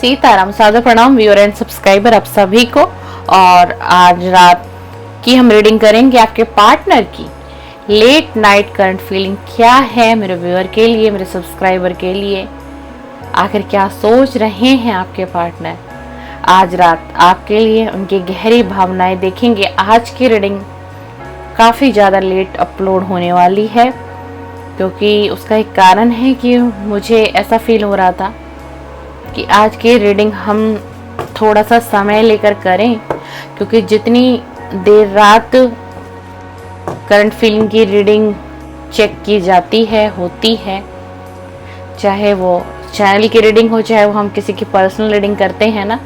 सीताराम, सादर प्रणाम viewer and subscriber आप सभी को। और आज रात की हम रीडिंग करेंगे आपके पार्टनर की लेट नाइट करंट फीलिंग क्या है मेरे व्यूअर के लिए, मेरे सब्सक्राइबर के लिए। आखिर क्या सोच रहे हैं आपके पार्टनर आज रात आपके लिए, उनकी गहरी भावनाएं देखेंगे। आज की रीडिंग काफ़ी ज़्यादा लेट अपलोड होने वाली है क्योंकि उसका एक कारण है कि मुझे ऐसा फील हो रहा था कि आज की रीडिंग हम थोड़ा सा समय लेकर करें, क्योंकि जितनी देर रात करंट फीलिंग की रीडिंग चेक की जाती है होती है, चाहे वो चैनल की रीडिंग हो चाहे वो हम किसी की पर्सनल रीडिंग करते हैं ना,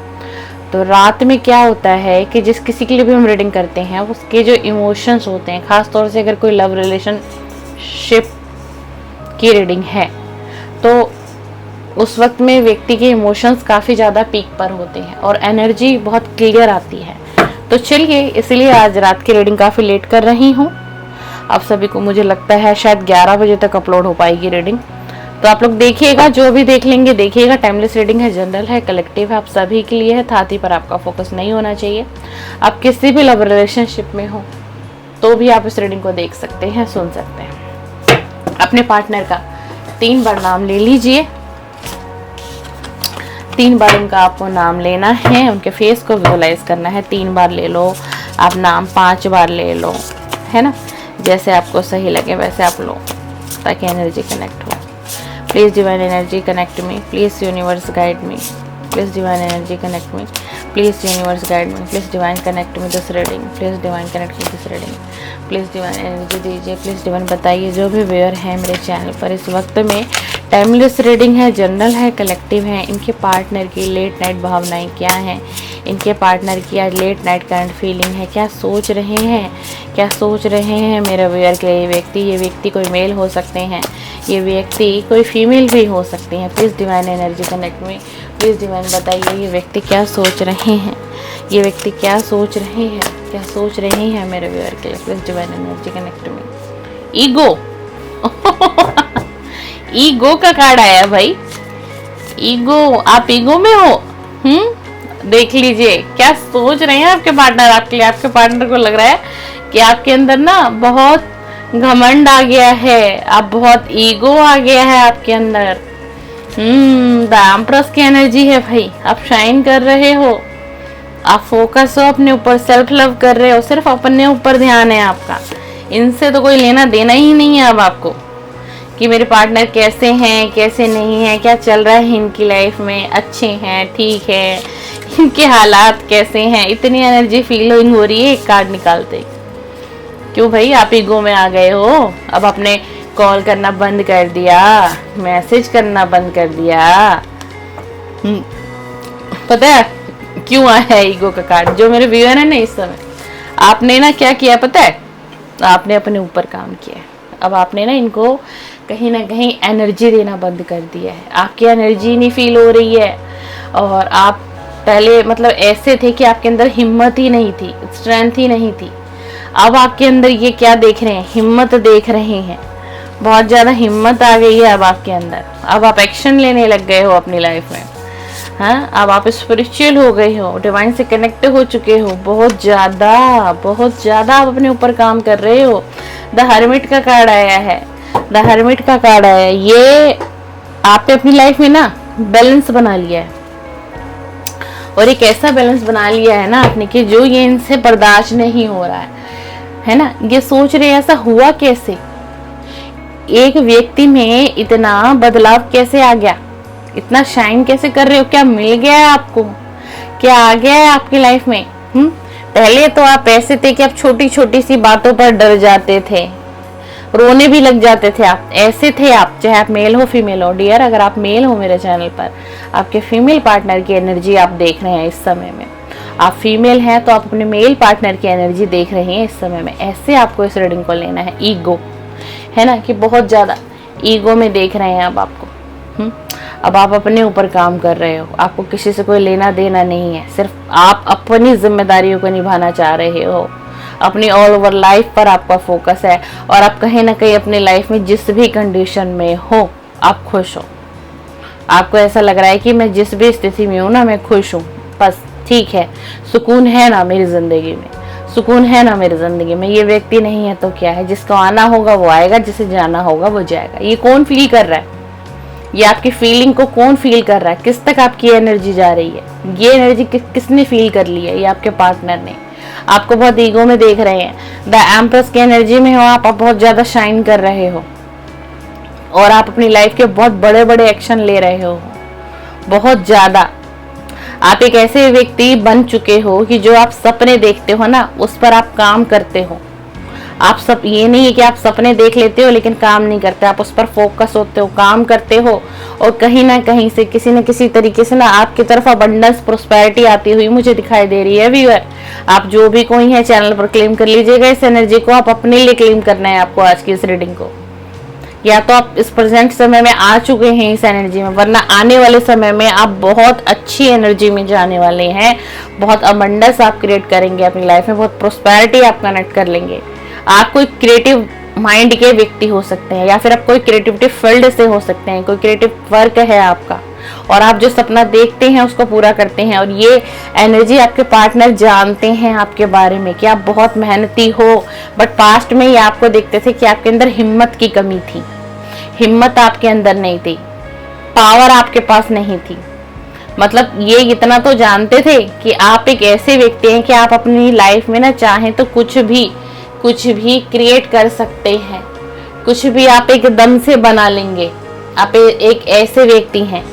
तो रात में क्या होता है कि जिस किसी के लिए भी हम रीडिंग करते हैं उसके जो इमोशंस होते हैं, ख़ास तौर से अगर कोई लव रिलेशनशिप की रीडिंग है तो उस वक्त में व्यक्ति के इमोशंस काफ़ी ज़्यादा पीक पर होते हैं और एनर्जी बहुत क्लियर आती है। तो चलिए, इसलिए आज रात की रीडिंग काफ़ी लेट कर रही हूँ। आप सभी को मुझे लगता है शायद 11 बजे तक अपलोड हो पाएगी रीडिंग, तो आप लोग देखिएगा, जो भी देख लेंगे देखिएगा। टाइमलेस रीडिंग है, जनरल है, कलेक्टिव है, आप सभी के लिए है। थाती पर आपका फोकस नहीं होना चाहिए। आप किसी भी लव रिलेशनशिप में हो तो भी आप इस रीडिंग को देख सकते हैं, सुन सकते हैं। अपने पार्टनर का 3 बार नाम ले लीजिए। 3 बार उनका आपको नाम लेना है, उनके फेस को विजुलाइज करना है। 3 बार ले लो आप नाम, 5 बार ले लो, है ना, जैसे आपको सही लगे वैसे आप लो, ताकि एनर्जी कनेक्ट हो। Please divine energy connect me, please universe guide me, please divine energy connect me, please universe guide me, please divine connect me this reading, please divine connect me this reading, please divine energy दीजिए। Please divine बताइए जो भी viewer है मेरे channel पर इस वक्त में टाइमलेस रीडिंग है, जनरल है, कलेक्टिव है, इनके पार्टनर की लेट नाइट भावनाएं क्या हैं, इनके पार्टनर की आज लेट नाइट करंट फीलिंग है, क्या सोच रहे हैं, क्या सोच रहे हैं मेरे व्यूअर के ये व्यक्ति कोई मेल हो सकते हैं, ये व्यक्ति कोई फीमेल भी हो सकती हैं। प्लीज़ डिवाइन एनर्जी कनेक्ट में, प्लीज़ डिवाइन बताइए ये व्यक्ति क्या सोच रहे हैं, ये व्यक्ति क्या सोच रहे हैं, क्या सोच रहे हैं मेरे व्यूअर के लिए। प्लीज़ डिवाइन एनर्जी कनेक्ट में। ईगो ईगो का कार्ड आया भाई, ईगो, आप ईगो में हो। देख लीजिए क्या सोच रहे हैं आपके पार्टनर आपके लिए। आपके पार्टनर को लग रहा है कि आपके अंदर ना बहुत घमंड आ गया है, आप बहुत ईगो आ गया है आपके अंदर। द एम्प्रेस की एनर्जी है भाई, आप शाइन कर रहे हो, आप फोकस हो अपने ऊपर, सेल्फ लव कर रहे हो, सिर्फ अपने ऊपर ध्यान है आपका। इनसे तो कोई लेना देना ही नहीं है अब आपको कि मेरे पार्टनर कैसे हैं कैसे नहीं है, क्या चल रहा है इनकी लाइफ में, अच्छे हैं, ठीक है, इनके हालात कैसे हैं। इतनी एनर्जी फीलिंग हो रही है एक कार्ड निकालते। क्यों भाई, आप ईगो में आ गए हो? अब आपने कॉल करना बंद कर दिया, मैसेज करना बंद कर दिया। पता है क्यों आया है ईगो का कार्ड? जो मेरे व्यूअर है ना, इस समय आपने ना क्या किया पता है, आपने अपने ऊपर काम किया है। अब आपने ना इनको कहीं ना कहीं एनर्जी देना बंद कर दिया है, आपकी एनर्जी नहीं फील हो रही है। और आप पहले मतलब ऐसे थे कि आपके अंदर हिम्मत ही नहीं थी, स्ट्रेंथ ही नहीं थी। अब आपके अंदर ये क्या देख रहे हैं, हिम्मत देख रहे हैं, बहुत ज़्यादा हिम्मत आ गई है अब आपके अंदर। अब आप एक्शन लेने लग गए हो अपनी लाइफ में। हाँ, अब आप स्पिरिचुअल हो गए हो, डिवाइन से कनेक्ट हो चुके हो, बहुत ज़्यादा आप अपने ऊपर काम कर रहे हो। द हर्मिट का कार्ड आया है, द हर्मिट का कार्ड आया है। ये आपने अपनी लाइफ में ना बैलेंस बना लिया है, और एक ऐसा बैलेंस बना लिया है ना आपने कि जो ये इनसे बर्दाश्त नहीं हो रहा है ना। ये सोच रहे ऐसा हुआ कैसे, एक व्यक्ति में इतना बदलाव कैसे आ गया, इतना शाइन कैसे कर रहे हो, क्या मिल गया है आपको, क्या आ गया है आपकी लाइफ में। पहले तो आप ऐसे थे कि आप छोटी छोटी सी बातों पर डर जाते थे, रोने भी लग जाते थे, आप ऐसे थे। आप चाहे आप मेल हो फीमेल हो, डियर अगर आप मेल हो मेरे चैनल पर, आपके फीमेल पार्टनर की एनर्जी आप देख रहे हैं इस समय में। आप फीमेल हैं तो आप अपने मेल पार्टनर की एनर्जी देख रहे हैं इस समय में। ऐसे आपको इस रीडिंग को लेना है। ईगो है ना, कि बहुत ज़्यादा ईगो में देख रहे हैं अब आपको। अब आप अपने ऊपर काम कर रहे हो, आपको किसी से कोई लेना देना नहीं है, सिर्फ आप अपनी जिम्मेदारियों को निभाना चाह रहे हो। अपनी ऑल ओवर लाइफ पर आपका फोकस है, और आप कहीं ना कहीं अपनी लाइफ में जिस भी कंडीशन में हो आप खुश हो। आपको ऐसा लग रहा है कि मैं जिस भी स्थिति में हूँ ना, मैं खुश हूँ, बस ठीक है, सुकून है ना मेरी जिंदगी में, सुकून है ना मेरी जिंदगी में। ये व्यक्ति नहीं है तो क्या है, जिसको आना होगा वो आएगा, जिसे जाना होगा वो जाएगा। ये कौन फील कर रहा है? ये आपकी फीलिंग को कौन फील कर रहा है? किस तक आपकी एनर्जी जा रही है? ये एनर्जी किसने फील कर ली है? ये आपके पार्टनर ने। आपको बहुत ईगो में देख रहे हैं। द एम्प्रेस की एनर्जी में हो आप बहुत ज्यादा शाइन कर रहे हो और आप अपनी लाइफ के बहुत बड़े बड़े एक्शन ले रहे हो, बहुत ज्यादा। आप एक ऐसे व्यक्ति बन चुके हो कि जो आप सपने देखते हो ना, उस पर आप काम करते हो। आप सब, ये नहीं है कि आप सपने देख लेते हो लेकिन काम नहीं करते, आप उस पर फोकस होते हो, काम करते हो, और कहीं ना कहीं से किसी न किसी तरीके से ना आपकी तरफ अबंडेंस प्रोस्पेरिटी आती हुई मुझे दिखाई दे रही है व्यूअर। आप जो भी कोई है चैनल पर क्लेम कर लीजिएगा इस एनर्जी को, आप अपने लिए क्लेम करना है आपको आज की इस रीडिंग को। या तो आप इस प्रेजेंट समय में आ चुके हैं इस एनर्जी में, वरना आने वाले समय में आप बहुत अच्छी एनर्जी में जाने वाले हैं, बहुत अबंडेंस आप क्रिएट करेंगे अपनी लाइफ में, बहुत प्रोस्पेरिटी आप कनेक्ट कर लेंगे। आप कोई क्रिएटिव माइंड के व्यक्ति हो सकते हैं, या फिर आप कोई क्रिएटिविटी फील्ड से हो सकते हैं, कोई क्रिएटिव वर्क है आपका, और आप जो सपना देखते हैं उसको पूरा करते हैं। और ये एनर्जी आपके पार्टनर जानते हैं आपके बारे में कि आप बहुत मेहनती हो, बट पास्ट में ये आपको देखते थे कि आपके अंदर हिम्मत की कमी थी, हिम्मत आपके अंदर नहीं थी, पावर आपके पास नहीं थी। मतलब ये इतना तो जानते थे कि आप एक ऐसे व्यक्ति हैं कि आप अपनी लाइफ में ना चाहें तो कुछ भी क्रिएट कर सकते हैं, कुछ भी आप एकदम से बना लेंगे। आप एक ऐसे व्यक्ति हैं।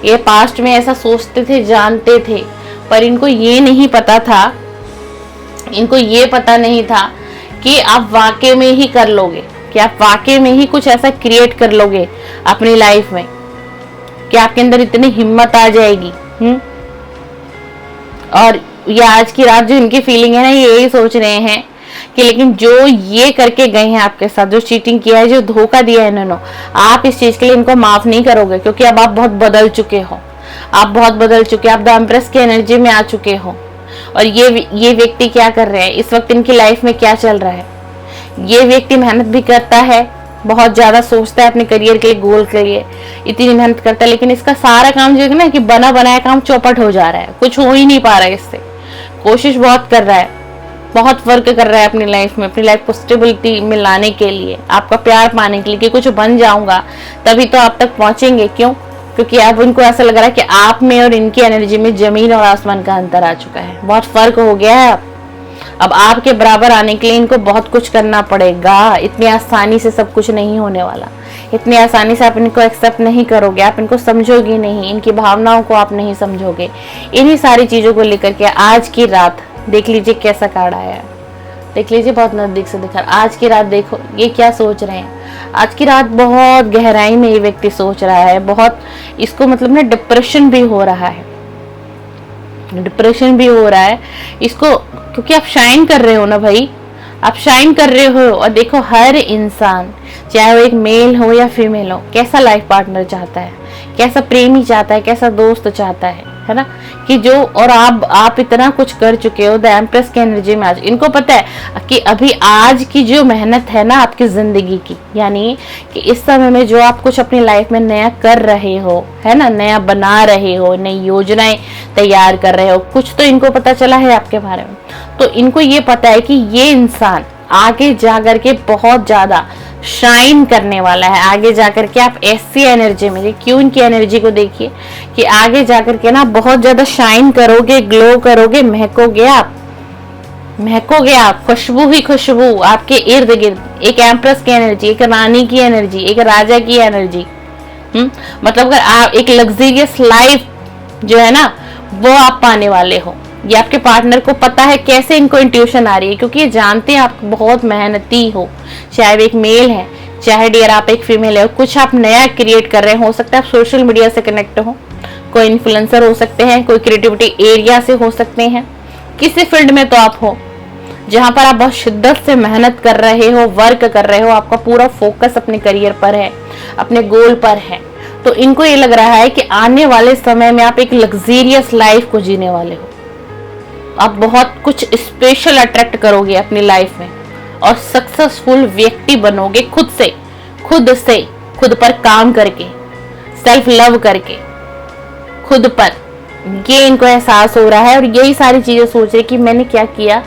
ये पास्ट में ऐसा सोचते थे, जानते थे, पर इनको ये नहीं पता था, इनको ये पता नहीं था कि आप वाकई में ही कर लोगे, कि आप वाकई में ही कुछ ऐसा क्रिएट कर लोगे अपनी लाइफ में कि आपके अंदर इतनी हिम्मत आ जाएगी। और ये आज की रात जो इनकी फीलिंग है ना, ये यही सोच रहे हैं कि लेकिन जो ये करके गए हैं आपके साथ, जो चीटिंग किया है, जो धोखा दिया है इन्होंने, आप इस चीज के लिए इनको माफ नहीं करोगे, क्योंकि अब आप बहुत बदल चुके हो, आप बहुत बदल चुके हो, आप द एम्प्रेस की एनर्जी में आ चुके हो। और ये व्यक्ति क्या कर रहे हैं इस वक्त, इनकी लाइफ में क्या चल रहा है? ये व्यक्ति मेहनत भी करता है, बहुत ज्यादा सोचता है अपने करियर के लिए, गोल के लिए, इतनी मेहनत करता है, लेकिन इसका सारा काम जो है ना कि बना बनाया काम चौपट हो जा रहा है, कुछ हो ही नहीं पा रहा है इससे। कोशिश बहुत कर रहा है, बहुत वर्क कर रहा है अपनी लाइफ में, अपनी लाइफ को स्टेबिलिटी में लाने के लिए, आपका प्यार पाने के लिए कि कुछ बन जाऊंगा तभी तो आप तक पहुंचेंगे। क्यों? क्योंकि अब उनको ऐसा लग रहा है कि आप में और इनकी एनर्जी में जमीन और आसमान का अंतर आ चुका है, बहुत फर्क हो गया है। अब आपके बराबर आने के लिए इनको बहुत कुछ करना पड़ेगा, इतनी आसानी से सब कुछ नहीं होने वाला, इतनी आसानी से आप इनको एक्सेप्ट नहीं करोगे, आप इनको समझोगे नहीं, इनकी भावनाओं को आप नहीं समझोगे। इन्हीं सारी चीजों को लेकर के आज की रात देख लीजिए कैसा कार्ड आया है, देख लीजिए बहुत नजदीक से दिखा। आज की रात देखो ये क्या सोच रहे हैं। आज की रात बहुत गहराई में ये व्यक्ति सोच रहा है, बहुत इसको मतलब ना डिप्रेशन भी हो रहा है, डिप्रेशन भी हो रहा है इसको, क्योंकि आप शाइन कर रहे हो ना भाई, आप शाइन कर रहे हो। और देखो हर इंसान, चाहे वो एक मेल हो या फीमेल हो, कैसा लाइफ पार्टनर चाहता है, कैसा प्रेमी चाहता है, कैसा दोस्त चाहता है ना, कि जो, और आप इतना कुछ कर चुके हो द एम्प्रेस की एनर्जी में। आज इनको पता है कि अभी आज की जो मेहनत है ना आपकी जिंदगी की, यानी कि इस समय में जो आप कुछ अपनी लाइफ में नया कर रहे हो, है ना, नया बना रहे हो, नई योजनाएं तैयार कर रहे हो, कुछ तो इनको पता चला है आपके बारे में। तो इनको ये पता है कि ये इंसान आगे जाकर के बहुत ज्यादा शाइन करने वाला है, आगे जाकर के आप ऐसी एनर्जी में, क्यों इनकी एनर्जी को देखिए कि आगे जाकर के ना बहुत ज्यादा शाइन करोगे, ग्लो करोगे, महकोगे आप, खुशबू ही खुशबू आपके इर्द गिर्द। एक एम्प्रेस की एनर्जी, एक रानी की एनर्जी, एक राजा की एनर्जी। मतलब अगर आप एक लग्जरियस लाइफ जो है ना वो आप पाने वाले हो। ये आपके पार्टनर को पता है, कैसे इनको इंट्यूशन आ रही है, क्योंकि ये जानते हैं आप बहुत मेहनती हो, चाहे वो एक मेल है, चाहे डियर आप एक फीमेल है, कुछ आप नया क्रिएट कर रहे हो सकता है आप सोशल मीडिया से कनेक्ट हो, कोई इन्फ्लुएंसर हो सकते हैं, कोई क्रिएटिविटी एरिया से हो सकते हैं, किसी फील्ड में तो आप हो जहां पर आप बहुत शिद्दत से मेहनत कर रहे हो, वर्क कर रहे हो, आपका पूरा फोकस अपने करियर पर है, अपने गोल पर है। तो इनको ये लग रहा है कि आने वाले समय में आप एक लग्जरियस लाइफ को जीने वाले हो, आप बहुत कुछ स्पेशल अट्रैक्ट करोगे अपनी लाइफ में और सक्सेसफुल व्यक्ति बनोगे, खुद पर काम करके सेल्फ लव करके खुद पर, ये इनको एहसास हो रहा है। और यही सारी चीजें सोच रहे कि मैंने क्या किया,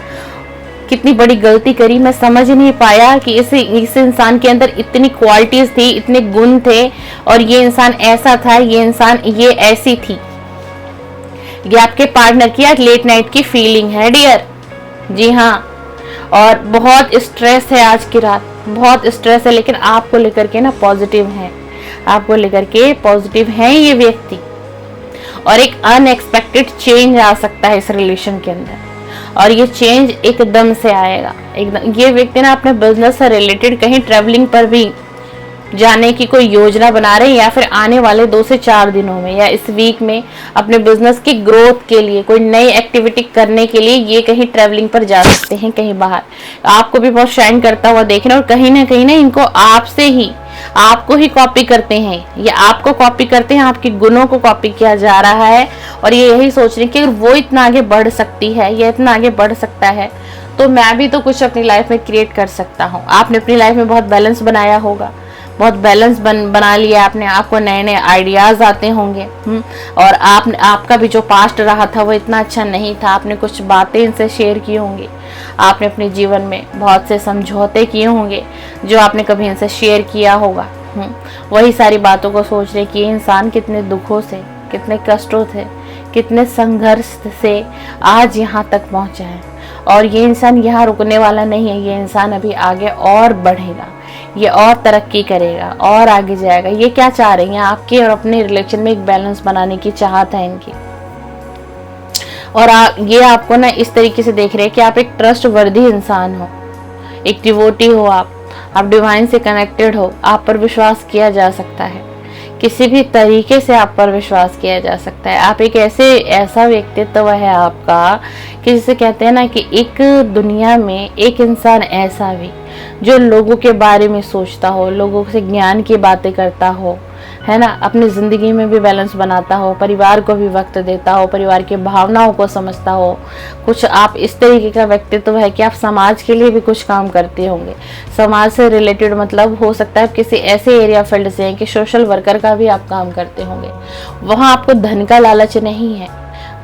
कितनी बड़ी गलती करी, मैं समझ नहीं पाया कि इस इंसान के अंदर इतनी क्वालिटीज थी, इतने गुण थे, और ये इंसान ऐसा था, ये इंसान ये ऐसी थी। ये आपके पार्टनर की आज लेट नाइट की फीलिंग है डियर। जी हाँ, और बहुत स्ट्रेस है आज की रात, बहुत स्ट्रेस है, लेकिन आपको लेकर के ना पॉजिटिव है, आपको लेकर के पॉजिटिव है ये व्यक्ति। और एक अनएक्सपेक्टेड चेंज आ सकता है इस रिलेशन के अंदर, और ये चेंज एकदम से आएगा, एकदम। ये व्यक्ति ना अपने बिजनेस से रिलेटेड कहीं ट्रैवलिंग पर भी जाने की कोई योजना बना रहे हैं, या फिर आने वाले 2 से 4 दिनों में या इस वीक में अपने बिजनेस की ग्रोथ के लिए कोई नई एक्टिविटी करने के लिए ये कहीं ट्रैवलिंग पर जा सकते हैं, कहीं बाहर। आपको भी बहुत शाइन करता हुआ देख रहे हैं, और कहीं ना इनको आपसे ही, आपको ही कॉपी करते हैं, ये आपको कॉपी करते हैं, आपके गुणों को कॉपी किया जा रहा है। और ये यही सोच रहे हैं कि अगर वो इतना आगे बढ़ सकती है, ये इतना आगे बढ़ सकता है, तो मैं भी तो कुछ अपनी लाइफ में क्रिएट कर सकता हूँ। आपने अपनी लाइफ में बहुत बैलेंस बनाया होगा, बहुत बैलेंस बना लिया आपने, आपको नए नए आइडियाज आते होंगे। और आपका भी जो पास्ट रहा था वो इतना अच्छा नहीं था, आपने कुछ बातें इनसे शेयर की होंगी, आपने अपने जीवन में बहुत से समझौते किए होंगे जो आपने कभी इनसे शेयर किया होगा। वही सारी बातों को सोच रहे कि ये इंसान कितने दुखों से, कितने कष्टों से, कितने संघर्ष से आज यहाँ तक पहुँचा है, और ये इंसान यहाँ रुकने वाला नहीं है। ये इंसान अभी आगे और बढ़ेगा, ये और तरक्की करेगा और आगे जाएगा। ये क्या चाह रही हैं, आपके और अपने रिलेशन में एक बैलेंस बनाने की चाहत है इनकी। और ये आपको ना इस तरीके से देख रहे हैं कि आप एक ट्रस्ट वर्दी इंसान हो, एक डिवोटी हो, आप डिवाइन से कनेक्टेड हो, आप पर विश्वास किया जा सकता है, किसी भी तरीके से आप पर विश्वास किया जा सकता है। आप एक ऐसा व्यक्तित्व है आपका कि जिसे कहते हैं ना कि एक दुनिया में एक इंसान ऐसा भी जो लोगों के बारे में सोचता हो, लोगों से ज्ञान की बातें करता हो, है ना, अपनी जिंदगी में भी बैलेंस बनाता हो, परिवार को भी वक्त देता हो, परिवार की भावनाओं को समझता हो। कुछ आप इस तरीके का व्यक्तित्व है कि आप समाज के लिए भी कुछ काम करते होंगे। समाज से रिलेटेड मतलब हो सकता है किसी ऐसे एरिया फील्ड से हैं कि सोशल वर्कर का भी आप काम करते होंगे। वहाँ आपको धन का लालच नहीं है,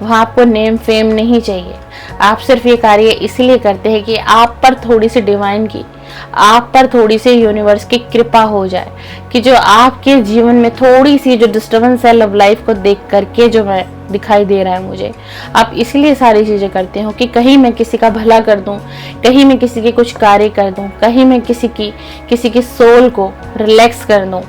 वहाँ आपको नेम फेम नहीं चाहिए। आप सिर्फ ये कार्य इसलिए करते हैं कि आप पर थोड़ी सी डिवाइन की, आप पर थोड़ी सी यूनिवर्स की कृपा हो जाए, कि जो आपके जीवन में थोड़ी सी जो डिस्टर्बेंस है लव लाइफ को देख करके जो मैं दिखाई दे रहा है मुझे, आप इसलिए सारी चीज़ें करते हो कि कहीं मैं किसी का भला कर दूं, कहीं मैं किसी के कुछ कार्य कर दूं, कहीं मैं किसी की सोल को रिलैक्स कर दूं,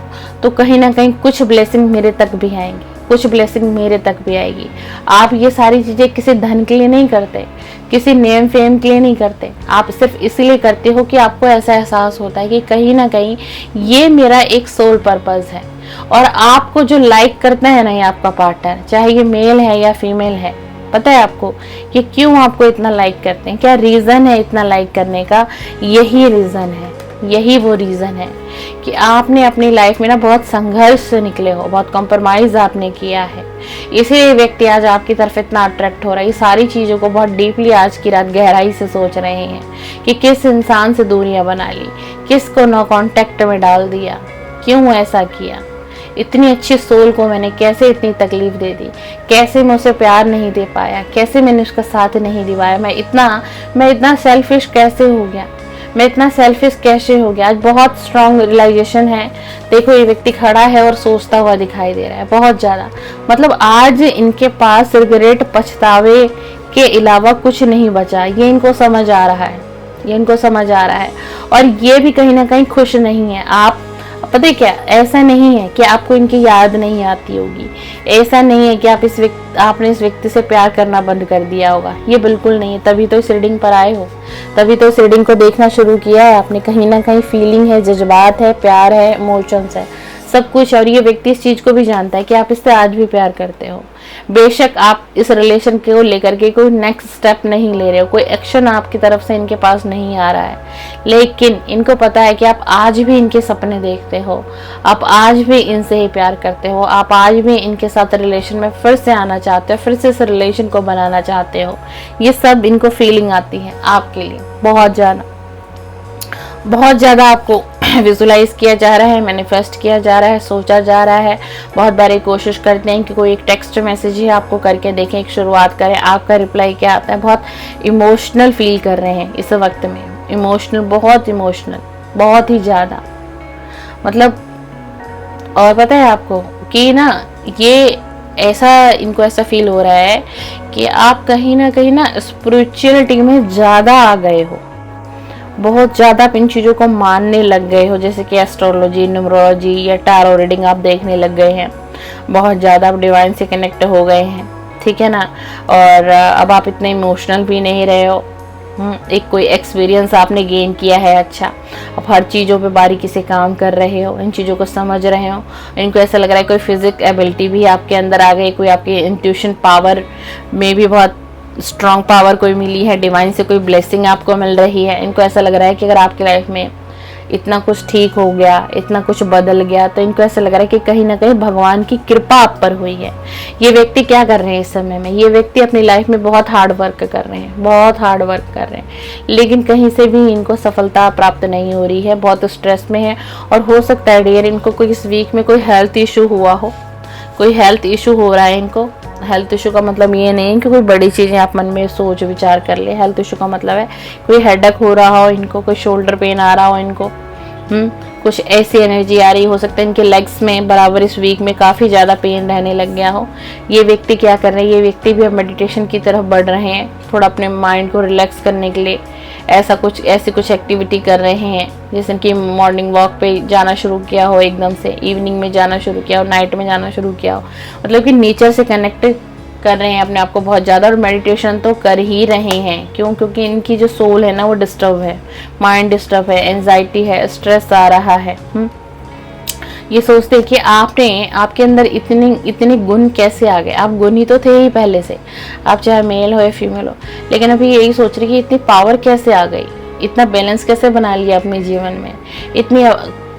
तो कहीं ना कहीं कुछ ब्लेसिंग मेरे तक भी आएंगी, कुछ ब्लेसिंग मेरे तक भी आएगी। आप ये सारी चीज़ें किसी धन के लिए नहीं करते, किसी नेम फेम के लिए नहीं करते, आप सिर्फ इसलिए करते हो कि आपको ऐसा एहसास होता है कि कहीं ना कहीं ये मेरा एक सोल पर्पस है। और आपको जो लाइक करता है ना ये आपका पार्टनर, चाहे ये मेल है या फीमेल है, पता है आपको कि क्यों आपको इतना लाइक करते हैं, क्या रीज़न है इतना लाइक करने का? यही रीज़न है, यही वो रीज़न है कि आपने अपनी लाइफ में ना बहुत संघर्ष से निकले हो, बहुत कॉम्प्रोमाइज़ आपने किया है, इसीलिए व्यक्ति आज आपकी तरफ इतना अट्रैक्ट हो रहा है। ये सारी चीज़ों को बहुत डीपली आज की रात गहराई से सोच रहे हैं कि किस इंसान से दूरियां बना ली, किसको नो कांटेक्ट में डाल दिया, क्यों ऐसा किया, इतनी अच्छी सोल को मैंने कैसे इतनी तकलीफ दे दी, कैसे मैं उसे प्यार नहीं दे पाया, कैसे मैंने उसका साथ नहीं दिवाया, मैं इतना सेल्फिश कैसे हो गया, मैं इतना सेल्फिश कैसे हो गया। आज बहुत स्ट्रांग रियलाइजेशन है। देखो ये व्यक्ति खड़ा है और सोचता हुआ दिखाई दे रहा है बहुत ज़्यादा, मतलब आज इनके पास रिग्रेट, पछतावे के अलावा कुछ नहीं बचा। ये इनको समझ आ रहा है, ये इनको समझ आ रहा है, और ये भी कहीं ना कहीं खुश नहीं है। आप पता है क्या, ऐसा नहीं है कि आपको इनकी याद नहीं आती होगी, ऐसा नहीं है कि आपने इस व्यक्ति से प्यार करना बंद कर दिया होगा, ये बिल्कुल नहीं है। तभी तो इस रीडिंग पर आए हो, तभी तो इस रीडिंग को देखना शुरू किया है आपने। कहीं ना कहीं फीलिंग है, जज्बात है, प्यार है, इमोशंस है, सब कुछ। और ये व्यक्ति इस चीज़ को भी जानता है कि आप इससे आज भी प्यार करते हो। बेशक आप इस रिलेशन को लेकर के कोई नेक्स्ट स्टेप नहीं ले रहे हो, कोई एक्शन आपकी तरफ से इनके पास नहीं आ रहा है, लेकिन इनको पता है कि आप आज भी इनके सपने देखते हो, आप आज भी इनसे ही प्यार करते हो, आप आज भी इनके साथ रिलेशन में फिर से आना चाहते हो, फिर से इस रिलेशन को बनाना चाहते हो। ये सब इनको फीलिंग आती है आपके लिए, बहुत ज़्यादा आपको विजुलाइज किया जा रहा है, मैनिफेस्ट किया जा रहा है, सोचा जा रहा है। बहुत बार कोशिश करते हैं कि कोई एक टेक्स्ट मैसेज ही आपको करके देखें, एक शुरुआत करें, आपका रिप्लाई क्या आता है। बहुत इमोशनल फील कर रहे हैं इस वक्त में, इमोशनल, बहुत ही ज़्यादा, मतलब। और पता है आपको कि ना, ये ऐसा, इनको ऐसा फील हो रहा है कि आप कहीं ना स्पिरिचुअलिटी में ज़्यादा आ गए हो, बहुत ज़्यादा आप इन चीज़ों को मानने लग गए हो, जैसे कि एस्ट्रोलॉजी, न्यूमरोलॉजी या टैरो रीडिंग आप देखने लग गए हैं। बहुत ज़्यादा आप डिवाइन से कनेक्ट हो गए हैं, ठीक है ना। और अब आप इतने इमोशनल भी नहीं रहे हो। एक कोई एक्सपीरियंस आपने गेन किया है अच्छा, अब हर चीज़ों पे बारीकी से काम कर रहे हो, इन चीज़ों को समझ रहे हो। इनको ऐसा लग रहा है कोई फिजिक एबिलिटी भी आपके अंदर आ गई, कोई आपकी इंट्यूशन पावर में भी बहुत स्ट्रॉन्ग पावर कोई मिली है, डिवाइन से कोई ब्लेसिंग आपको मिल रही है। इनको ऐसा लग रहा है कि अगर आपकी लाइफ में इतना कुछ ठीक हो गया, इतना कुछ बदल गया, तो इनको ऐसा लग रहा है कि कहीं ना कहीं भगवान की कृपा आप पर हुई है। ये व्यक्ति क्या कर रहे हैं इस समय में, ये व्यक्ति अपनी लाइफ में बहुत हार्ड वर्क कर रहे हैं, बहुत हार्ड वर्क कर रहे हैं, लेकिन कहीं से भी इनको सफलता प्राप्त नहीं हो रही है, बहुत स्ट्रेस में है। और हो सकता है डियर, इनको कोई इस वीक में कोई हेल्थ इशू हुआ हो, कोई हेल्थ इशू हो रहा है इनको। हेल्थ इशू का मतलब ये नहीं कि कोई बड़ी चीज़ें आप मन में सोच विचार कर ले। हेल्थ इशू का मतलब है कोई हेडेक हो रहा हो इनको, कोई शोल्डर पेन आ रहा हो इनको, कुछ ऐसी एनर्जी आ रही हो सकता है इनके लेग्स में बराबर इस वीक में काफ़ी ज़्यादा पेन रहने लग गया हो। ये व्यक्ति क्या कर रहे हैं, ये व्यक्ति भी अब मेडिटेशन की तरफ बढ़ रहे हैं, थोड़ा अपने माइंड को रिलैक्स करने के लिए ऐसी कुछ एक्टिविटी कर रहे हैं, जैसे कि मॉर्निंग वॉक पे जाना शुरू किया हो, एकदम से इवनिंग में जाना शुरू किया हो, नाइट में जाना शुरू किया हो, मतलब कि नेचर से कनेक्ट कर रहे हैं अपने आप को बहुत ज़्यादा। और मेडिटेशन तो कर ही रहे हैं, क्यों? क्योंकि इनकी जो सोल है ना वो डिस्टर्ब है, माइंड डिस्टर्ब है, एंजाइटी है, स्ट्रेस आ रहा है। ये सोचते हैं कि आपके अंदर इतने गुण कैसे आ गए। आप गुणी तो थे ही पहले से, आप चाहे मेल हो या फीमेल हो, लेकिन अभी यही सोच रहे कि इतनी पावर कैसे आ गई, इतना बैलेंस कैसे बना लिया अपने जीवन में, इतनी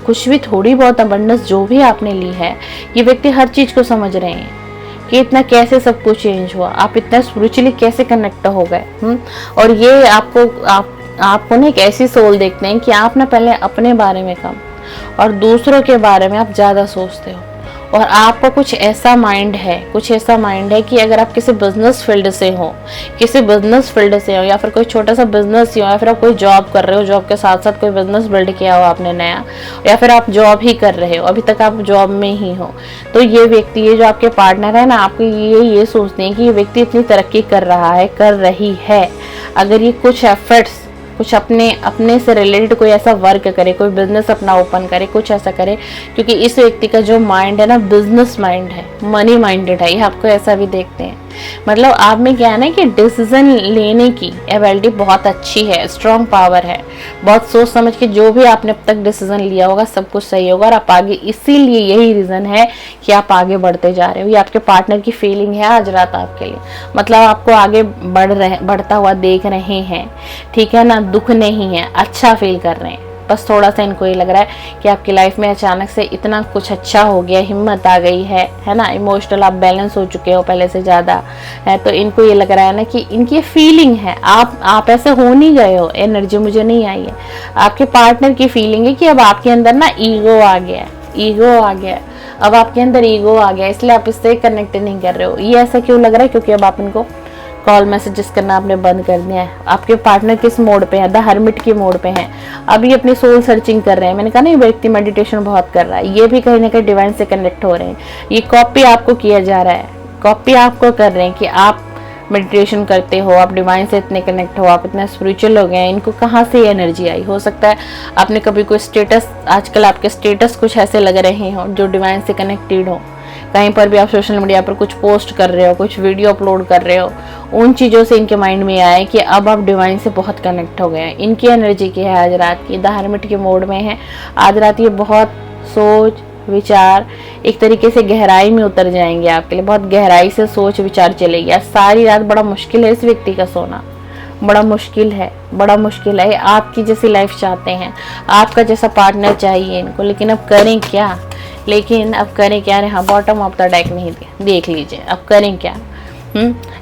कुछ भी थोड़ी बहुत अबंडेंस जो भी आपने ली है। ये व्यक्ति हर चीज़ को समझ रहे हैं कि इतना कैसे सब कुछ चेंज हुआ, आप इतना स्पिरिचुअली कैसे कनेक्ट हो गए। और ये आपको ना एक ऐसी सोल देखते हैं कि आप ना पहले अपने बारे में कम और दूसरों के बारे में आप ज़्यादा सोचते हो। और आपका कुछ ऐसा माइंड है कि अगर आप किसी बिजनेस फील्ड से हो या फिर कोई छोटा सा बिजनेस ही हो, या फिर आप कोई जॉब कर रहे हो, जॉब के साथ साथ कोई बिजनेस बिल्ड किया हो आपने नया, या फिर आप जॉब ही कर रहे हो, अभी तक आप जॉब में ही हो, तो ये व्यक्ति, ये जो आपके पार्टनर है ना, आपको ये सोचते हैं कि ये व्यक्ति इतनी तरक्की कर रही है। अगर ये कुछ एफर्ट्स, कुछ अपने से रिलेटेड कोई ऐसा वर्क करे, कोई बिजनेस अपना ओपन करे, कुछ ऐसा करे, क्योंकि इस व्यक्ति का जो माइंड है ना, बिजनेस माइंड है, मनी माइंडेड है। ये आपको ऐसा भी देखते हैं, मतलब आप में क्या है ना कि डिसीजन लेने की एबिलिटी बहुत अच्छी है, स्ट्रॉन्ग पावर है, बहुत सोच समझ के जो भी आपने अब तक डिसीजन लिया होगा सब कुछ सही होगा और आप आगे, इसीलिए यही रीजन है कि आप आगे बढ़ते जा रहे हो। ये आपके पार्टनर की फीलिंग है आज रात आपके लिए, मतलब आपको आगे बढ़ता हुआ देख रहे हैं, ठीक है ना, दुख नहीं है, अच्छा फील कर रहे हैं। बस थोड़ा सा इनको ये लग रहा है कि आपकी लाइफ में अचानक से इतना कुछ अच्छा हो गया, हिम्मत आ गई है ना, इमोशनल आप बैलेंस हो चुके हो पहले से ज़्यादा है, तो इनको ये लग रहा है ना कि इनकी फीलिंग है, आप ऐसे हो नहीं गए हो, एनर्जी मुझे नहीं आई है, आपके पार्टनर की फीलिंग है कि अब आपके अंदर ना ईगो आ गया, अब आपके अंदर ईगो आ गया, इसलिए आप इससे कनेक्ट नहीं कर रहे हो। ये ऐसा क्यों लग रहा है? क्योंकि अब आप इनको कॉल मैसेजेस करना आपने बंद कर दिया है। आपके पार्टनर किस मोड पे है? द हर्मिट की मोड पे है, अभी अपनी सोल सर्चिंग कर रहे हैं। मैंने कहा ना, ये व्यक्ति मेडिटेशन बहुत कर रहा है, ये भी कहीं ना कहीं डिवाइन से कनेक्ट हो रहे हैं। ये कॉपी आपको किया जा रहा है, कॉपी आपको कर रहे हैं कि आप मेडिटेशन करते हो, आप डिवाइन से इतने कनेक्ट हो, आप इतना स्पिरिचुअल हो गए हैं। इनको कहाँ से एनर्जी आई? हो सकता है आपने कभी कोई स्टेटस, आजकल आपके स्टेटस कुछ ऐसे लग रहे हो जो डिवाइन से कनेक्टेड हो, कहीं पर भी आप सोशल मीडिया पर कुछ पोस्ट कर रहे हो, कुछ वीडियो अपलोड कर रहे हो, उन चीज़ों से इनके माइंड में आया कि अब आप डिवाइन से बहुत कनेक्ट हो गए हैं। इनकी एनर्जी की है आज रात की, द हर्मिट के मोड में है आज रात। ये बहुत सोच विचार एक तरीके से गहराई में उतर जाएंगे, आपके लिए बहुत गहराई से सोच विचार चलेगी आज सारी रात। बड़ा मुश्किल है इस व्यक्ति का सोना, बड़ा मुश्किल है। आपकी जैसी लाइफ चाहते हैं, आपका जैसा पार्टनर चाहिए इनको, लेकिन अब करें क्या? हाँ, बॉटम ऑफ द डेक नहीं देख लीजिए, अब करें क्या?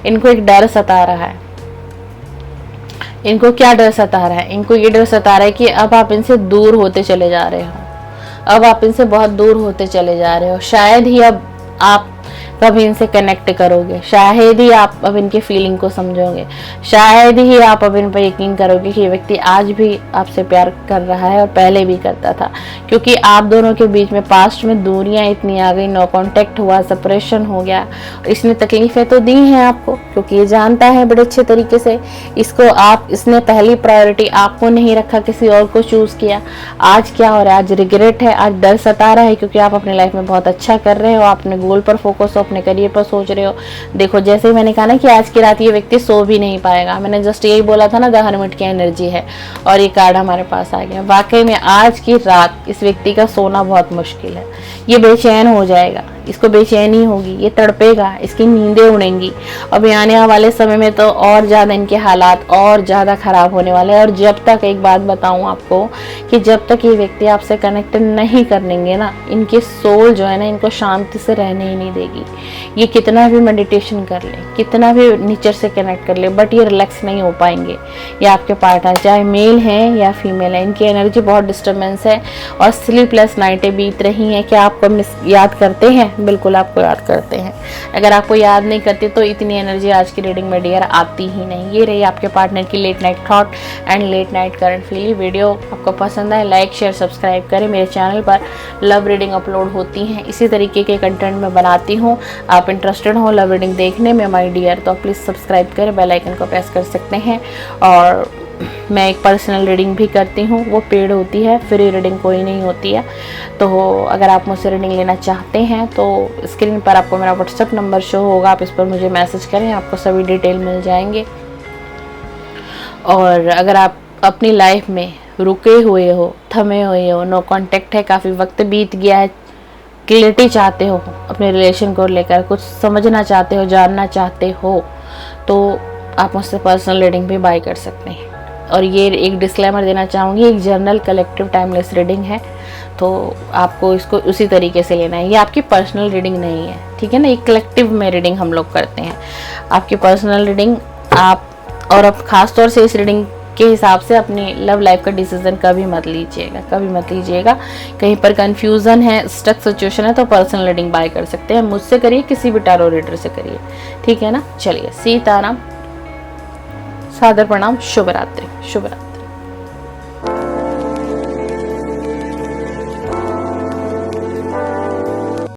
इनको एक डर सता रहा है इनको क्या डर सता रहा है? इनको ये डर सता रहा है कि अब आप इनसे दूर होते चले जा रहे हो, अब आप इनसे बहुत दूर होते चले जा रहे हो। शायद ही अब आप कभी इनसे कनेक्ट करोगे, शायद ही आप अब इनके फीलिंग को समझोगे, शायद ही आप अब इन पर यकीन करोगे कि ये व्यक्ति आज भी आपसे प्यार कर रहा है और पहले भी करता था। क्योंकि आप दोनों के बीच में पास्ट में दूरियां इतनी आ गई, नो कांटेक्ट हुआ, सेपरेशन हो गया। इसने तकलीफें तो दी हैं आपको, क्योंकि ये जानता है बड़े अच्छे तरीके से इसने पहली प्रायोरिटी आपको नहीं रखा, किसी और को चूज किया। आज क्या हो रहा है? आज रिग्रेट है, आज डर सता रहा है, क्योंकि आप अपने लाइफ में बहुत अच्छा कर रहे हो, अपने गोल पर फोकस हो, अपने करियर पर सोच रहे हो। देखो, जैसे ही मैंने कहा ना कि आज की रात ये व्यक्ति सो भी नहीं पाएगा, मैंने जस्ट यही बोला था ना, द हर्मिट की एनर्जी है और ये कार्ड हमारे पास आ गया। वाकई में आज की रात इस व्यक्ति का सोना बहुत मुश्किल है। ये बेचैन हो जाएगा, इसको बेचैनी होगी, ये तड़पेगा, इसकी नींदें उड़ेंगी। अब आने वाले समय में तो और ज़्यादा इनके हालात और ज़्यादा ख़राब होने वाले हैं। और जब तक, एक बात बताऊं आपको, कि जब तक ये व्यक्ति आपसे कनेक्ट नहीं करेंगे ना, इनकी सोल जो है ना, इनको शांति से रहने ही नहीं देगी। ये कितना भी मेडिटेशन कर ले, कितना भी नेचर से कनेक्ट कर ले, बट ये रिलैक्स नहीं हो पाएंगे। ये आपके पार्टनर चाहे मेल हैं या फीमेल है, इनकी एनर्जी बहुत डिस्टर्बेंस है और स्लीपलेस नाइटें बीत रही हैं। क्या आपको याद करते हैं? बिल्कुल आपको याद करते हैं। अगर आपको याद नहीं करते तो इतनी एनर्जी आज की रीडिंग में डियर आती ही नहीं। ये रही आपके पार्टनर की late night thought and late night current feeling. Video आपको पसंद आए, लाइक शेयर सब्सक्राइब करें। मेरे चैनल पर लव रीडिंग अपलोड होती हैं, इसी तरीके के कंटेंट में बनाती हूँ। आप इंटरेस्टेड हो लव रीडिंग देखने में माय डियर, तो प्लीज़ सब्सक्राइब करें, बेल आइकन को प्रेस कर सकते हैं। और मैं एक पर्सनल रीडिंग भी करती हूँ, वो पेड होती है, फ्री रीडिंग कोई नहीं होती है। तो अगर आप मुझसे रीडिंग लेना चाहते हैं तो स्क्रीन पर आपको मेरा व्हाट्सएप नंबर शो होगा, आप इस पर मुझे मैसेज करें, आपको सभी डिटेल मिल जाएंगे। और अगर आप अपनी लाइफ में रुके हुए हो, थमे हुए हो, नो कांटेक्ट है, काफ़ी वक्त बीत गया है, क्लियरिटी चाहते हो अपने रिलेशन को लेकर, कुछ समझना चाहते हो, जानना चाहते हो, तो आप मुझसे पर्सनल रीडिंग भी बाय कर सकते हैं। और ये एक डिस्क्लेमर देना चाहूँगी, एक जर्नल कलेक्टिव टाइमलेस रीडिंग है, तो आपको इसको उसी तरीके से लेना है। ये आपकी पर्सनल रीडिंग नहीं है, ठीक है ना, एक कलेक्टिव में रीडिंग हम लोग करते हैं। आपकी पर्सनल रीडिंग आप, और अब खास तौर से इस रीडिंग के हिसाब से अपनी लव लाइफ का डिसीजन कभी मत लीजिएगा, कभी मत लीजिएगा। कहीं पर कंफ्यूजन है, स्टक सिचुएशन है, तो पर्सनल रीडिंग बाय कर सकते हैं। मुझसे करिए, किसी भी टैरो रीडर से करिए, ठीक है ना। चलिए, सीताराम, सादर प्रणाम, शुभ रात्रि, शुभ रात्रि।